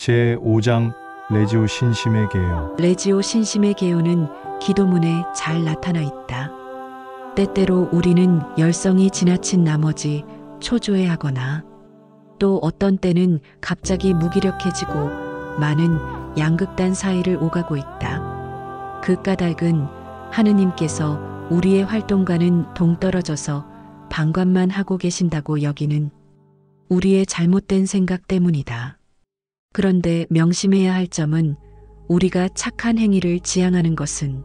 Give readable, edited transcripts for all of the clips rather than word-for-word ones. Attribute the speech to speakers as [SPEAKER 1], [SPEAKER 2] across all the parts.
[SPEAKER 1] 제5장 레지오 신심의 계요.
[SPEAKER 2] 레지오 신심의 계요는 기도문에 잘 나타나 있다. 때때로 우리는 열성이 지나친 나머지 초조해하거나 또 어떤 때는 갑자기 무기력해지고 많은 양극단 사이를 오가고 있다. 그 까닭은 하느님께서 우리의 활동과는 동떨어져서 방관만 하고 계신다고 여기는 우리의 잘못된 생각 때문이다. 그런데 명심해야 할 점은 우리가 착한 행위를 지향하는 것은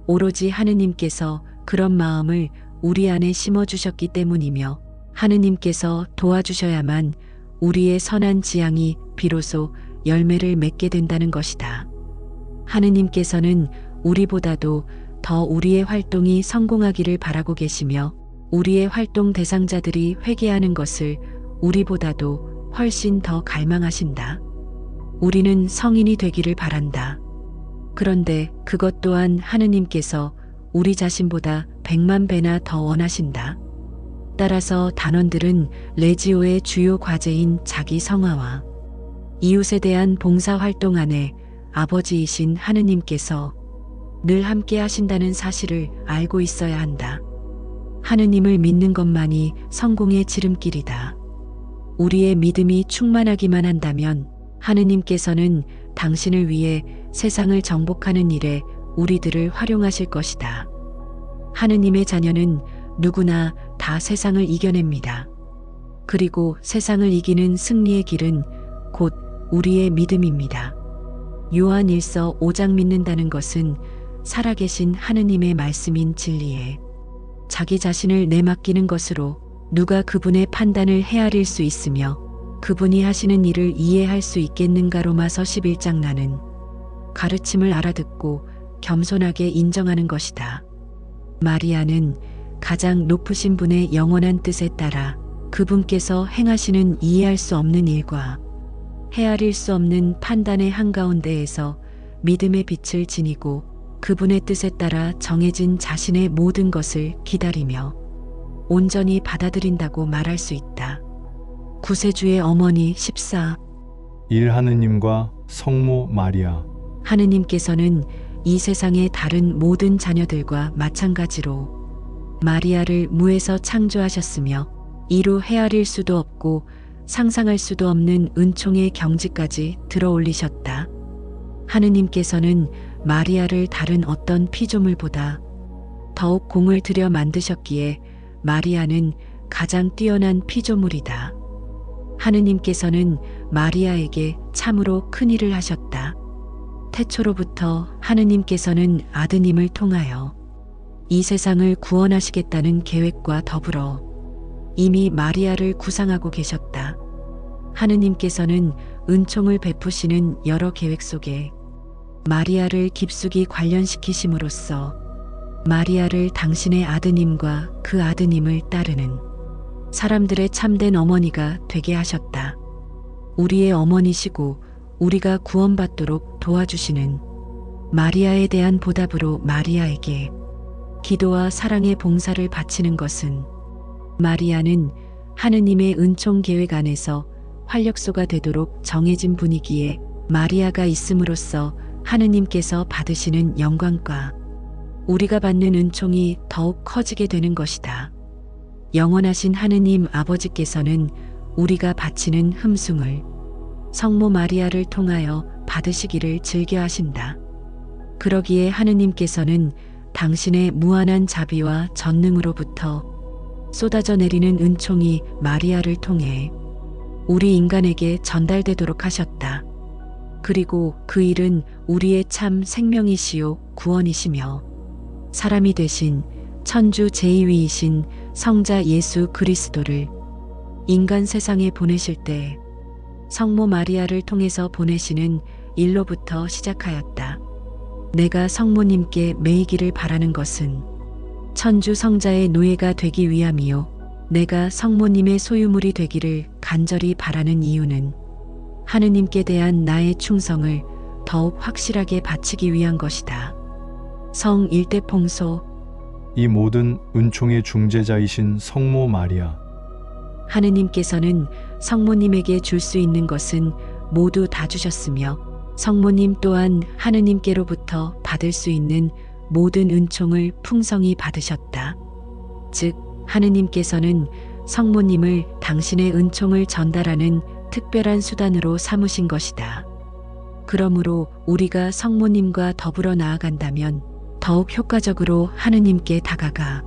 [SPEAKER 2] 오로지 하느님께서 그런 마음을 우리 안에 심어주셨기 때문이며 하느님께서 도와주셔야만 우리의 선한 지향이 비로소 열매를 맺게 된다는 것이다. 하느님께서는 우리보다도 더 우리의 활동이 성공하기를 바라고 계시며 우리의 활동 대상자들이 회개하는 것을 우리보다도 훨씬 더 갈망하신다. 우리는 성인이 되기를 바란다. 그런데 그것 또한 하느님께서 우리 자신보다 100만 배나 더 원하신다. 따라서 단원들은 레지오의 주요 과제인 자기 성화와 이웃에 대한 봉사 활동 안에 아버지이신 하느님께서 늘 함께 하신다는 사실을 알고 있어야 한다. 하느님을 믿는 것만이 성공의 지름길이다. 우리의 믿음이 충만하기만 한다면 하느님께서는 당신을 위해 세상을 정복하는 일에 우리들을 활용하실 것이다. 하느님의 자녀는 누구나 다 세상을 이겨냅니다. 그리고 세상을 이기는 승리의 길은 곧 우리의 믿음입니다. 요한 1서 5장 믿는다는 것은 살아계신 하느님의 말씀인 진리에 자기 자신을 내맡기는 것으로 누가 그분의 판단을 헤아릴 수 있으며 그분이 하시는 일을 이해할 수 있겠는가. 로마서 11장. 나는 가르침을 알아듣고 겸손하게 인정하는 것이다. 마리아는 가장 높으신 분의 영원한 뜻에 따라 그분께서 행하시는 이해할 수 없는 일과 헤아릴 수 없는 판단의 한가운데에서 믿음의 빛을 지니고 그분의 뜻에 따라 정해진 자신의 모든 것을 기다리며 온전히 받아들인다고 말할 수 있다. 구세주의 어머니 14.
[SPEAKER 1] 하느님과 성모 마리아.
[SPEAKER 2] 하느님께서는 이 세상의 다른 모든 자녀들과 마찬가지로 마리아를 무에서 창조하셨으며 이루 헤아릴 수도 없고 상상할 수도 없는 은총의 경지까지 들어올리셨다. 하느님께서는 마리아를 다른 어떤 피조물보다 더욱 공을 들여 만드셨기에 마리아는 가장 뛰어난 피조물이다. 하느님께서는 마리아에게 참으로 큰 일을 하셨다. 태초로부터 하느님께서는 아드님을 통하여 이 세상을 구원하시겠다는 계획과 더불어 이미 마리아를 구상하고 계셨다. 하느님께서는 은총을 베푸시는 여러 계획 속에 마리아를 깊숙이 관련시키심으로써 마리아를 당신의 아드님과 그 아드님을 따르는 사람들의 참된 어머니가 되게 하셨다. 우리의 어머니시고 우리가 구원받도록 도와주시는 마리아에 대한 보답으로 마리아에게 기도와 사랑의 봉사를 바치는 것은 마리아는 하느님의 은총 계획 안에서 활력소가 되도록 정해진 분이기에 마리아가 있음으로써 하느님께서 받으시는 영광과 우리가 받는 은총이 더욱 커지게 되는 것이다. 영원하신 하느님 아버지께서는 우리가 바치는 흠숭을 성모 마리아를 통하여 받으시기를 즐겨하신다. 그러기에 하느님께서는 당신의 무한한 자비와 전능으로부터 쏟아져 내리는 은총이 마리아를 통해 우리 인간에게 전달되도록 하셨다. 그리고 그 일은 우리의 참 생명이시요 구원이시며 사람이 되신 천주 제2위이신 성자 예수 그리스도를 인간 세상에 보내실 때 성모 마리아를 통해서 보내시는 일로부터 시작하였다. 내가 성모님께 매이기를 바라는 것은 천주 성자의 노예가 되기 위함이요 내가 성모님의 소유물이 되기를 간절히 바라는 이유는 하느님께 대한 나의 충성을 더욱 확실하게 바치기 위한 것이다. 성 일대봉소.
[SPEAKER 1] 이 모든 은총의 중재자이신 성모 마리아.
[SPEAKER 2] 하느님께서는 성모님에게 줄 수 있는 것은 모두 다 주셨으며 성모님 또한 하느님께로부터 받을 수 있는 모든 은총을 풍성히 받으셨다. 즉 하느님께서는 성모님을 당신의 은총을 전달하는 특별한 수단으로 삼으신 것이다. 그러므로 우리가 성모님과 더불어 나아간다면 더욱 효과적으로 하느님께 다가가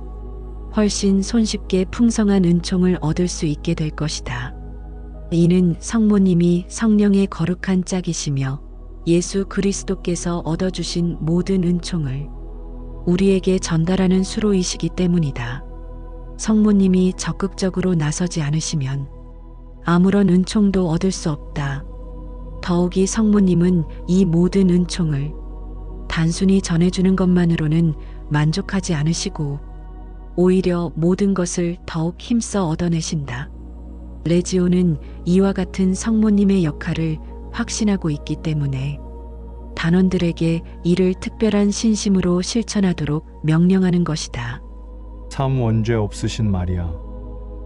[SPEAKER 2] 훨씬 손쉽게 풍성한 은총을 얻을 수 있게 될 것이다. 이는 성모님이 성령의 거룩한 짝이시며 예수 그리스도께서 얻어주신 모든 은총을 우리에게 전달하는 수로이시기 때문이다. 성모님이 적극적으로 나서지 않으시면 아무런 은총도 얻을 수 없다. 더욱이 성모님은 이 모든 은총을 단순히 전해주는 것만으로는 만족하지 않으시고 오히려 모든 것을 더욱 힘써 얻어내신다. 레지오는 이와 같은 성모님의 역할을 확신하고 있기 때문에 단원들에게 이를 특별한 신심으로 실천하도록 명령하는 것이다.
[SPEAKER 1] 참 원죄 없으신 마리아.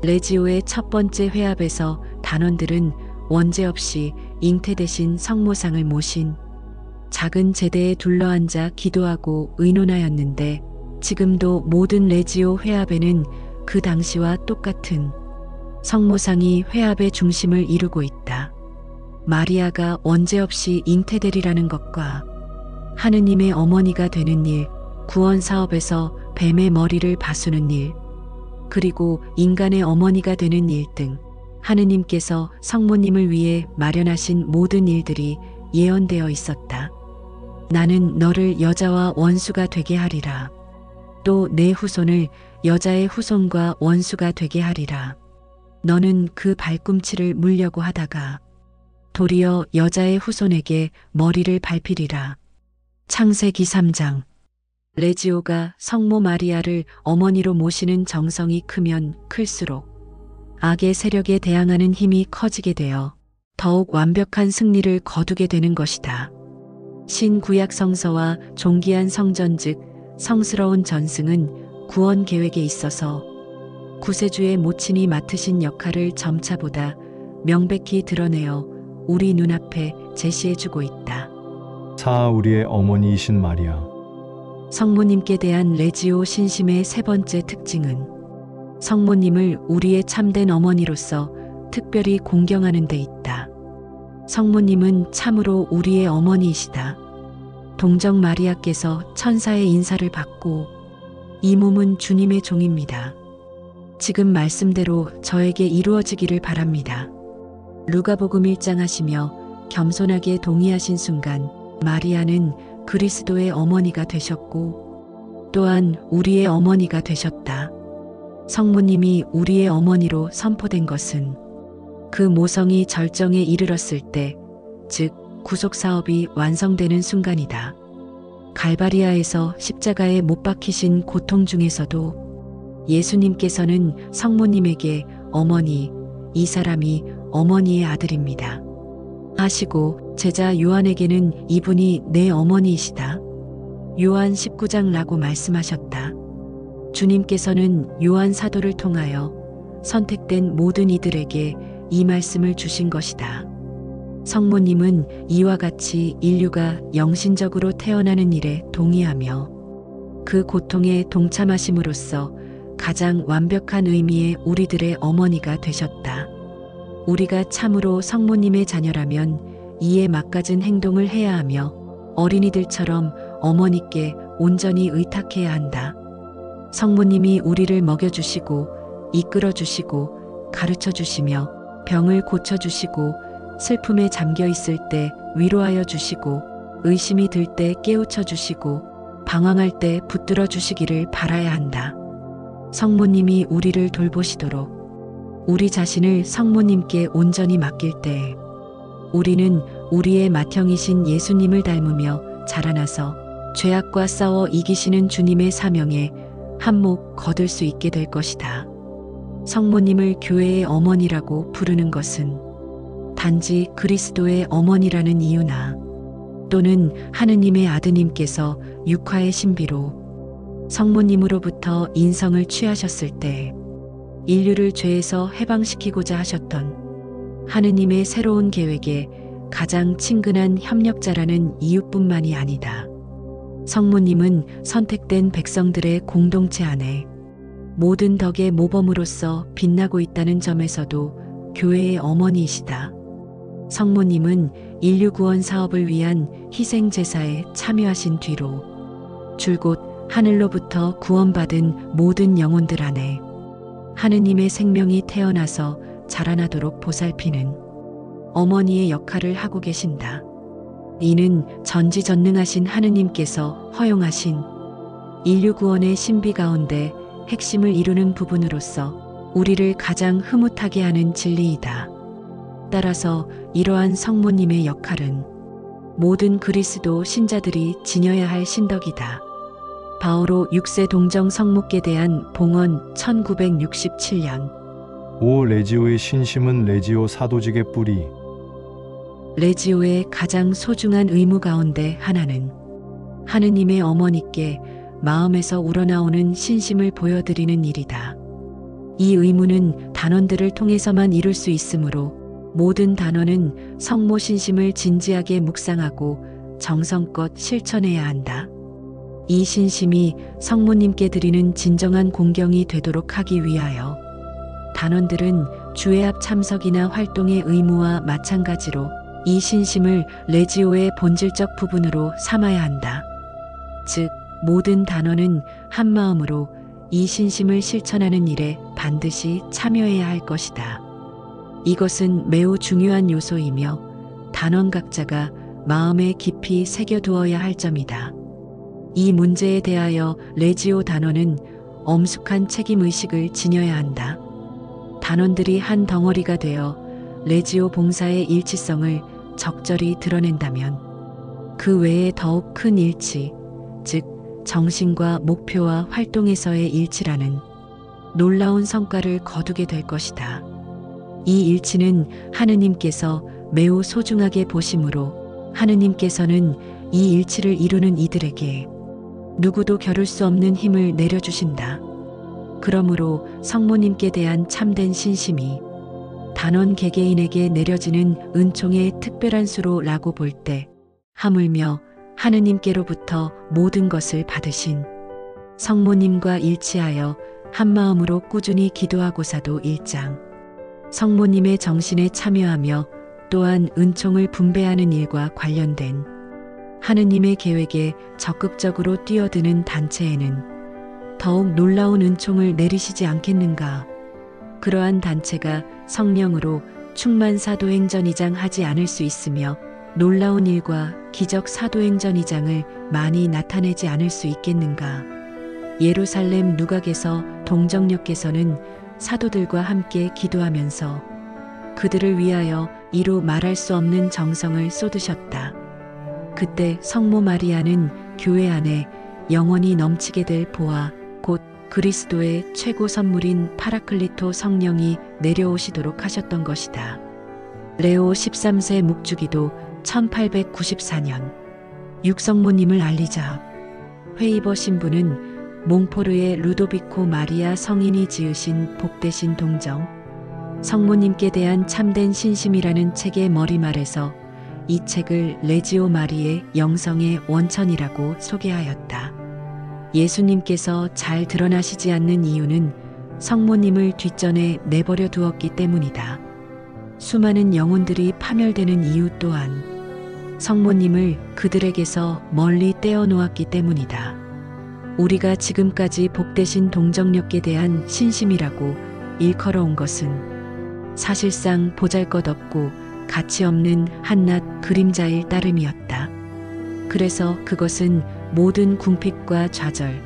[SPEAKER 2] 레지오의 첫 번째 회합에서 단원들은 원죄 없이 잉태 대신 성모상을 모신 작은 제대에 둘러앉아 기도하고 의논하였는데 지금도 모든 레지오 회합에는 그 당시와 똑같은 성모상이 회합의 중심을 이루고 있다. 마리아가 원죄 없이 잉태되리라는 것과 하느님의 어머니가 되는 일, 구원 사업에서 뱀의 머리를 바수는 일, 그리고 인간의 어머니가 되는 일 등 하느님께서 성모님을 위해 마련하신 모든 일들이 예언되어 있었다. 나는 너를 여자와 원수가 되게 하리라. 또 내 후손을 여자의 후손과 원수가 되게 하리라. 너는 그 발꿈치를 물려고 하다가 도리어 여자의 후손에게 머리를 밟히리라. 창세기 3장. 레지오가 성모 마리아를 어머니로 모시는 정성이 크면 클수록 악의 세력에 대항하는 힘이 커지게 되어 더욱 완벽한 승리를 거두게 되는 것이다. 신구약 성서와 존귀한 성전 즉 성스러운 전승은 구원 계획에 있어서 구세주의 모친이 맡으신 역할을 점차보다 명백히 드러내어 우리 눈앞에 제시해주고 있다.
[SPEAKER 1] 사 우리의 어머니이신 마리아.
[SPEAKER 2] 성모님께 대한 레지오 신심의 세 번째 특징은 성모님을 우리의 참된 어머니로서 특별히 공경하는 데 있다. 성모님은 참으로 우리의 어머니이시다. 동정 마리아께서 천사의 인사를 받고 이 몸은 주님의 종입니다. 지금 말씀대로 저에게 이루어지기를 바랍니다. 루가복음 1장 하시며 겸손하게 동의하신 순간 마리아는 그리스도의 어머니가 되셨고 또한 우리의 어머니가 되셨다. 성모님이 우리의 어머니로 선포된 것은 그 모성이 절정에 이르렀을 때, 즉 구속 사업이 완성되는 순간이다. 갈바리아에서 십자가에 못 박히신 고통 중에서도 예수님께서는 성모님에게 어머니, 이 사람이 어머니의 아들입니다 하시고 제자 요한에게는 이분이 내 어머니이시다. 요한 19장라고 말씀하셨다. 주님께서는 요한 사도를 통하여 선택된 모든 이들에게 이 말씀을 주신 것이다. 성모님은 이와 같이 인류가 영신적으로 태어나는 일에 동의하며 그 고통에 동참하심으로써 가장 완벽한 의미의 우리들의 어머니가 되셨다. 우리가 참으로 성모님의 자녀라면 이에 맞가진 행동을 해야 하며 어린이들처럼 어머니께 온전히 의탁해야 한다. 성모님이 우리를 먹여주시고 이끌어주시고 가르쳐주시며 병을 고쳐주시고 슬픔에 잠겨 있을 때 위로하여 주시고 의심이 들 때 깨우쳐 주시고 방황할 때 붙들어 주시기를 바라야 한다. 성모님이 우리를 돌보시도록 우리 자신을 성모님께 온전히 맡길 때 우리는 우리의 맏형이신 예수님을 닮으며 자라나서 죄악과 싸워 이기시는 주님의 사명에 한몫 거둘 수 있게 될 것이다. 성모님을 교회의 어머니라고 부르는 것은 단지 그리스도의 어머니라는 이유나 또는 하느님의 아드님께서 육화의 신비로 성모님으로부터 인성을 취하셨을 때 인류를 죄에서 해방시키고자 하셨던 하느님의 새로운 계획에 가장 친근한 협력자라는 이유뿐만이 아니다. 성모님은 선택된 백성들의 공동체 안에 모든 덕의 모범으로서 빛나고 있다는 점에서도 교회의 어머니이시다. 성모님은 인류 구원 사업을 위한 희생 제사에 참여하신 뒤로 줄곧 하늘로부터 구원받은 모든 영혼들 안에 하느님의 생명이 태어나서 자라나도록 보살피는 어머니의 역할을 하고 계신다. 이는 전지전능하신 하느님께서 허용하신 인류 구원의 신비 가운데 핵심을 이루는 부분으로서 우리를 가장 흐뭇하게 하는 진리이다. 따라서 이러한 성모님의 역할은 모든 그리스도 신자들이 지녀야 할 신덕이다. 바오로 6세 동정 성모께 대한 봉헌 1967년.
[SPEAKER 1] 오 레지오의 신심은 레지오 사도직의 뿌리.
[SPEAKER 2] 레지오의 가장 소중한 의무 가운데 하나는 하느님의 어머니께 마음에서 우러나오는 신심을 보여드리는 일이다. 이 의무는 단원들을 통해서만 이룰 수 있으므로 모든 단원은 성모 신심을 진지하게 묵상하고 정성껏 실천해야 한다. 이 신심이 성모님께 드리는 진정한 공경이 되도록 하기 위하여 단원들은 주회합 참석이나 활동의 의무와 마찬가지로 이 신심을 레지오의 본질적 부분으로 삼아야 한다. 즉, 모든 단원은 한마음으로 이 신심을 실천하는 일에 반드시 참여해야 할 것이다. 이것은 매우 중요한 요소이며 단원 각자가 마음에 깊이 새겨두어야 할 점이다. 이 문제에 대하여 레지오 단원은 엄숙한 책임의식을 지녀야 한다. 단원들이 한 덩어리가 되어 레지오 봉사의 일치성을 적절히 드러낸다면 그 외에 더욱 큰 일치, 즉 정신과 목표와 활동에서의 일치라는 놀라운 성과를 거두게 될 것이다. 이 일치는 하느님께서 매우 소중하게 보심으로 하느님께서는 이 일치를 이루는 이들에게 누구도 겨룰 수 없는 힘을 내려주신다. 그러므로 성모님께 대한 참된 신심이 단원 개개인에게 내려지는 은총의 특별한 수로라고 볼 때 하물며 하느님께로부터 모든 것을 받으신 성모님과 일치하여 한마음으로 꾸준히 기도하고사도 1장 성모님의 정신에 참여하며 또한 은총을 분배하는 일과 관련된 하느님의 계획에 적극적으로 뛰어드는 단체에는 더욱 놀라운 은총을 내리시지 않겠는가. 그러한 단체가 성령으로 충만 사도행전 2장 하지 않을 수 있으며 놀라운 일과 기적 사도행전 2장을 많이 나타내지 않을 수 있겠는가. 예루살렘 누각에서 동정역께서는 사도들과 함께 기도하면서 그들을 위하여 이루 말할 수 없는 정성을 쏟으셨다. 그때 성모 마리아는 교회 안에 영원히 넘치게 될 보화 곧 그리스도의 최고 선물인 파라클리토 성령이 내려오시도록 하셨던 것이다. 레오 13세 묵주기도 1894년 육성모님을 알리자 회이버 신부는 몽포르의 루도비코 마리아 성인이 지으신 복되신 동정 성모님께 대한 참된 신심이라는 책의 머리말에서 이 책을 레지오 마리의 영성의 원천이라고 소개하였다. 예수님께서 잘 드러나시지 않는 이유는 성모님을 뒷전에 내버려 두었기 때문이다. 수많은 영혼들이 파멸되는 이유 또한 성모님을 그들에게서 멀리 떼어 놓았기 때문이다. 우리가 지금까지 복되신 동정역에 대한 신심이라고 일컬어온 것은 사실상 보잘것없고 가치 없는 한낱 그림자일 따름이었다. 그래서 그것은 모든 궁핍과 좌절,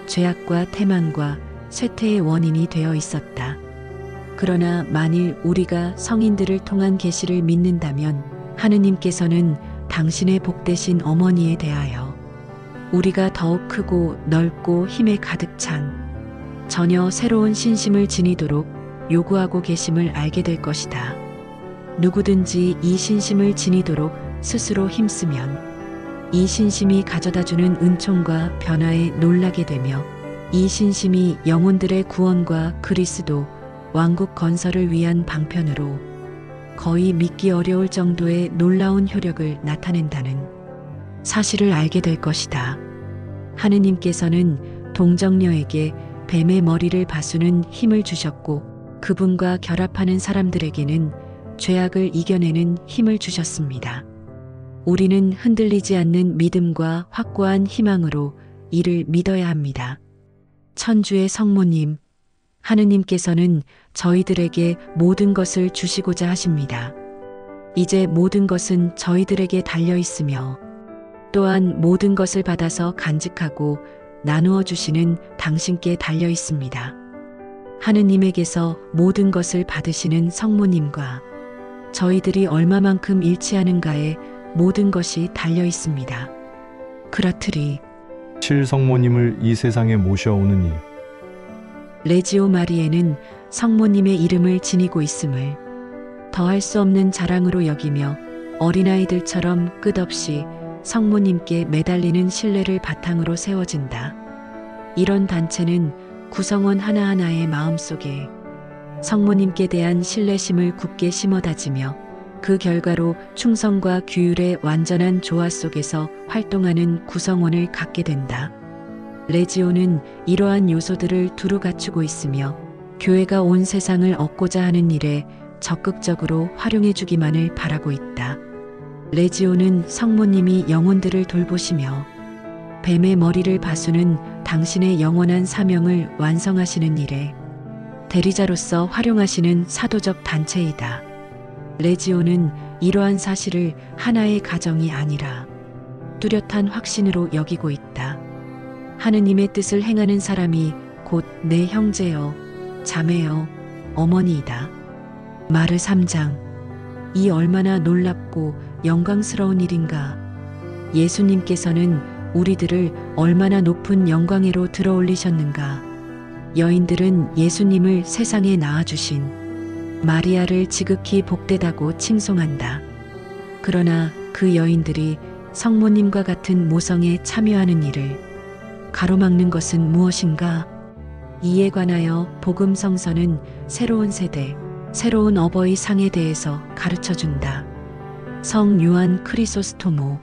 [SPEAKER 2] 죄악과 태만과 쇠퇴의 원인이 되어 있었다. 그러나 만일 우리가 성인들을 통한 계시를 믿는다면 하느님께서는 당신의 복되신 어머니에 대하여 우리가 더욱 크고 넓고 힘에 가득 찬 전혀 새로운 신심을 지니도록 요구하고 계심을 알게 될 것이다. 누구든지 이 신심을 지니도록 스스로 힘쓰면 이 신심이 가져다주는 은총과 변화에 놀라게 되며 이 신심이 영혼들의 구원과 그리스도 왕국 건설을 위한 방편으로 거의 믿기 어려울 정도의 놀라운 효력을 나타낸다는 사실을 알게 될 것이다. 하느님께서는 동정녀에게 뱀의 머리를 바수는 힘을 주셨고 그분과 결합하는 사람들에게는 죄악을 이겨내는 힘을 주셨습니다. 우리는 흔들리지 않는 믿음과 확고한 희망으로 이를 믿어야 합니다. 천주의 성모님, 하느님께서는 저희들에게 모든 것을 주시고자 하십니다. 이제 모든 것은 저희들에게 달려 있으며 또한 모든 것을 받아서 간직하고 나누어 주시는 당신께 달려 있습니다. 하느님에게서 모든 것을 받으시는 성모님과 저희들이 얼마만큼 일치하는가에 모든 것이 달려 있습니다. 그렇으리
[SPEAKER 1] 실성모님을 이 세상에 모셔오는 일.
[SPEAKER 2] 레지오 마리에는 성모님의 이름을 지니고 있음을 더할 수 없는 자랑으로 여기며 어린아이들처럼 끝없이 성모님께 매달리는 신뢰를 바탕으로 세워진다. 이런 단체는 구성원 하나하나의 마음속에 성모님께 대한 신뢰심을 굳게 심어다지며 그 결과로 충성과 규율의 완전한 조화 속에서 활동하는 구성원을 갖게 된다. 레지오는 이러한 요소들을 두루 갖추고 있으며 교회가 온 세상을 얻고자 하는 일에 적극적으로 활용해 주기만을 바라고 있다. 레지오는 성모님이 영혼들을 돌보시며 뱀의 머리를 바수는 당신의 영원한 사명을 완성하시는 일에 대리자로서 활용하시는 사도적 단체이다. 레지오는 이러한 사실을 하나의 가정이 아니라 뚜렷한 확신으로 여기고 있다. 하느님의 뜻을 행하는 사람이 곧 내 형제여, 자매여, 어머니이다. 마르 3장. 이 얼마나 놀랍고 영광스러운 일인가. 예수님께서는 우리들을 얼마나 높은 영광으로 들어올리셨는가. 여인들은 예수님을 세상에 낳아주신 마리아를 지극히 복되다고 칭송한다. 그러나 그 여인들이 성모님과 같은 모성에 참여하는 일을 가로막는 것은 무엇인가? 이에 관하여 복음 성서는 새로운 세대, 새로운 어버이 상에 대해서 가르쳐준다. 성 요한 크리소스토모